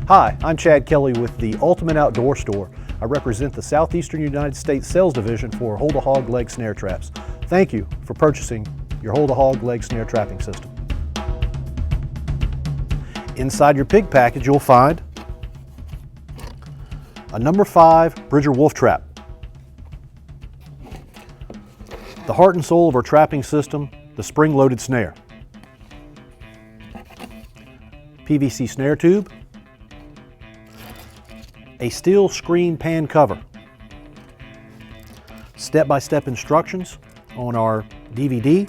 Hi, I'm Chad Kelly with the Ultimate Outdoor Store. I represent the Southeastern United States sales division for Hold-a-Hawg leg snare traps. Thank you for purchasing your Hold-a-Hawg leg snare trapping system. Inside your pig package you'll find a number 5 Bridger wolf trap. The heart and soul of our trapping system, the spring-loaded snare. PVC snare tube, a steel screen pan cover, step-by-step instructions on our DVD,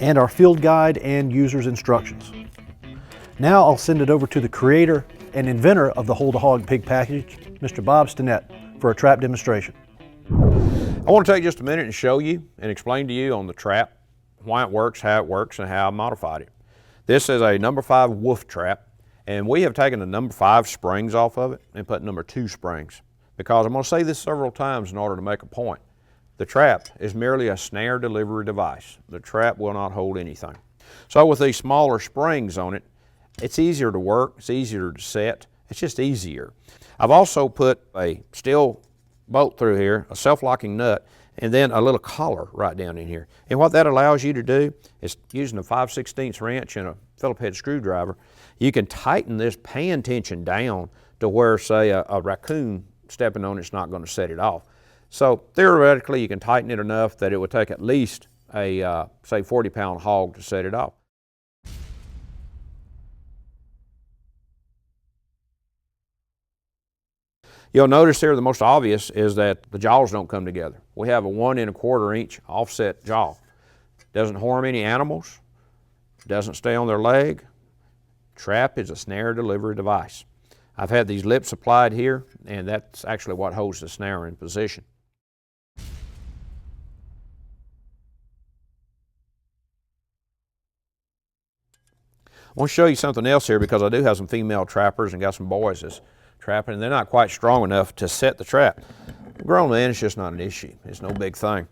and our field guide and user's instructions. Now I'll send it over to the creator and inventor of the Hold-a-Hawg pig package, Mr. Bob Stinnett, for a trap demonstration. I want to take just a minute and show you and explain to you on the trap why it works, and how I modified it. This is a number 5 wolf trap, and we have taken the number 5 springs off of it and put number 2 springs, because I'm going to say this several times in order to make a point. The trap is merely a snare delivery device. The trap will not hold anything. So with these smaller springs on it, it's easier to work, it's easier to set, it's just easier. I've also put a steel bolt through here, a self-locking nut, and then a little collar right down in here. And what that allows you to do is, using a 5/16 wrench and a Phillip head screwdriver, you can tighten this pan tension down to where, say, a raccoon stepping on it's not going to set it off. So theoretically, you can tighten it enough that it would take at least a, say, 40-pound hog to set it off. You'll notice here the most obvious is that the jaws don't come together. We have a 1 1/4 inch offset jaw. Doesn't harm any animals, doesn't stay on their leg. Trap is a snare delivery device. I've had these lips applied here, and that's actually what holds the snare in position. I want to show you something else here, because I do have some female trappers and got some boys that's trapping, and they're not quite strong enough to set the trap. Grown men, it's just not an issue. It's no big thing.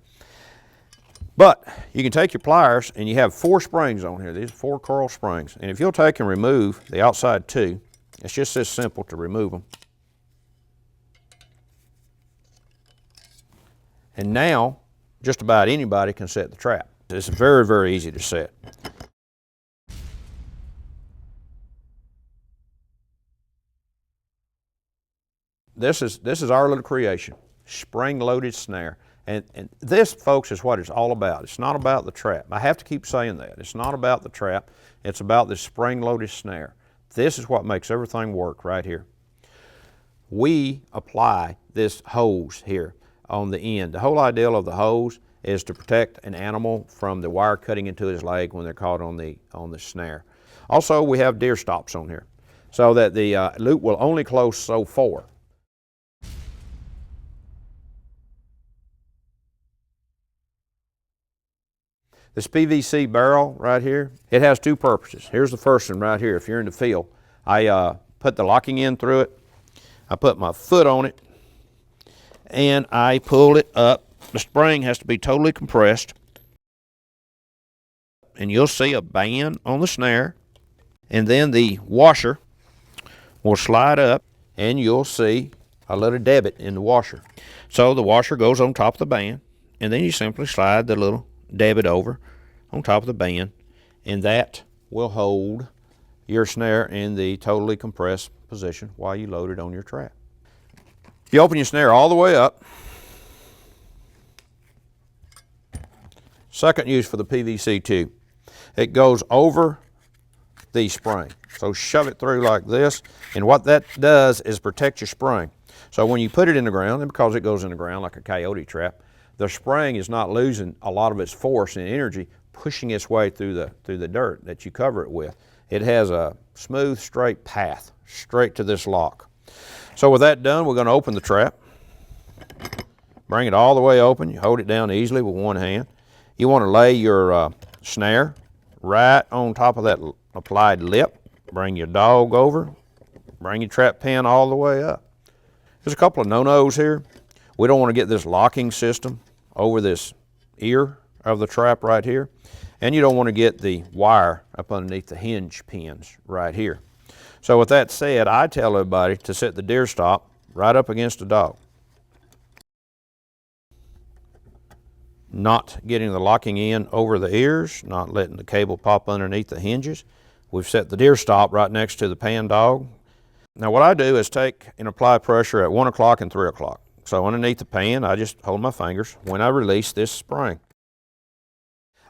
But you can take your pliers, and you have 4 springs on here. These are 4 coil springs. And if you'll take and remove the outside 2, it's just this simple to remove them. And now, just about anybody can set the trap. It's very, very easy to set. This is our little creation, spring-loaded snare. And this, folks, is what it's all about. It's not about the trap. I have to keep saying that. It's not about the trap. It's about this spring-loaded snare. This is what makes everything work right here. We apply this hose here on the end. The whole idea of the hose is to protect an animal from the wire cutting into his leg when they're caught on the snare. Also, we have deer stops on here so that the loop will only close so far. This PVC barrel right here, it has 2 purposes. Here's the first one right here. If you're in the field, I put the locking end through it, I put my foot on it, and I pull it up. The spring has to be totally compressed, and you'll see a band on the snare, and then the washer will slide up, and you'll see a little debit in the washer. So the washer goes on top of the band, and then you simply slide the little debit over on top of the band, and that will hold your snare in the totally compressed position while you load it on your trap. You open your snare all the way up. Second use for the PVC tube. It goes over the spring. So shove it through like this, and what that does is protect your spring. So when you put it in the ground, and because it goes in the ground like a coyote trap, the spring is not losing a lot of its force and energy pushing its way through the dirt that you cover it with. It has a smooth, straight path straight to this lock. So with that done, we're going to open the trap. Bring it all the way open. You hold it down easily with one hand. You want to lay your snare right on top of that applied lip. Bring your dog over. Bring your trap pan all the way up. There's a couple of no-nos here. We don't want to get this locking system over this ear of the trap right here, and you don't want to get the wire up underneath the hinge pins right here. So with that said, I tell everybody to set the deer stop right up against the dog. Not getting the locking in over the ears, not letting the cable pop underneath the hinges. We've set the deer stop right next to the pan dog. Now what I do is take and apply pressure at 1 o'clock and 3 o'clock. So underneath the pan, I just hold my fingers when I release this spring.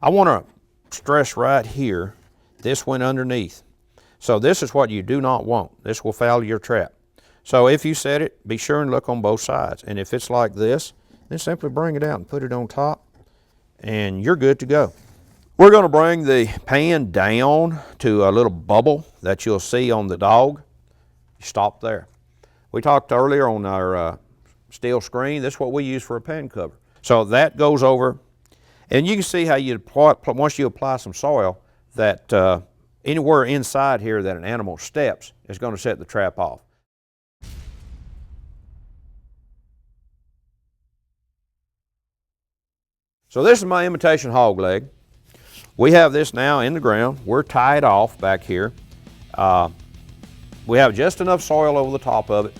I want to stress right here, this went underneath. So this is what you do not want. This will foul your trap. So if you set it, be sure and look on both sides. And if it's like this, then simply bring it out and put it on top, and you're good to go. We're going to bring the pan down to a little bubble that you'll see on the dog. Stop there. We talked earlier on our steel screen. This is what we use for a pan cover. So that goes over, and you can see how you apply, once you apply some soil, that anywhere inside here that an animal steps is going to set the trap off. So this is my imitation hog leg. We have this now in the ground. We're tied off back here. We have just enough soil over the top of it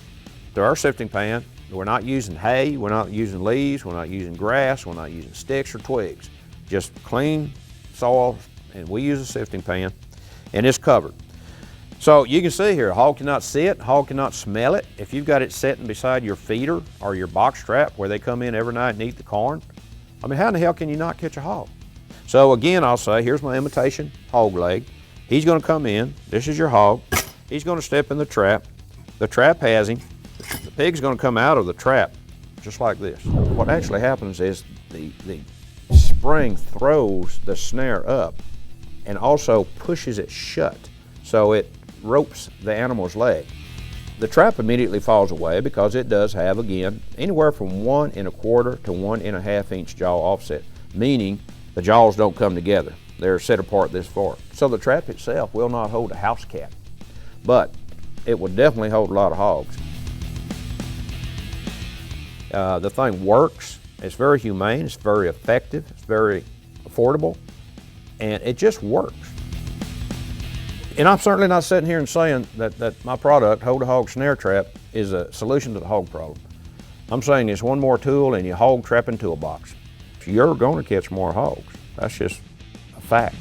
to our sifting pan. We're not using hay, we're not using leaves, we're not using grass, we're not using sticks or twigs. Just clean soil, and we use a sifting pan, and it's covered. So you can see here, a hog cannot see it, hog cannot smell it. If you've got it sitting beside your feeder or your box trap where they come in every night and eat the corn, I mean, how in the hell can you not catch a hog? So again, I'll say, here's my imitation hog leg. He's gonna come in, this is your hog. He's gonna step in the trap. The trap has him. The pig's gonna come out of the trap just like this. What actually happens is the spring throws the snare up and also pushes it shut. So it ropes the animal's leg. The trap immediately falls away because it does have, again, anywhere from 1 1/4 to 1 1/2 inch jaw offset, meaning the jaws don't come together. They're set apart this far. So the trap itself will not hold a house cat, but it will definitely hold a lot of hogs. The thing works. It's very humane, it's very effective, it's very affordable, and it just works. And I'm certainly not sitting here and saying that my product, Hold-a-Hawg Snare Trap, is a solution to the hog problem. I'm saying it's one more tool in your hog trapping toolbox. You're going to catch more hogs. That's just a fact.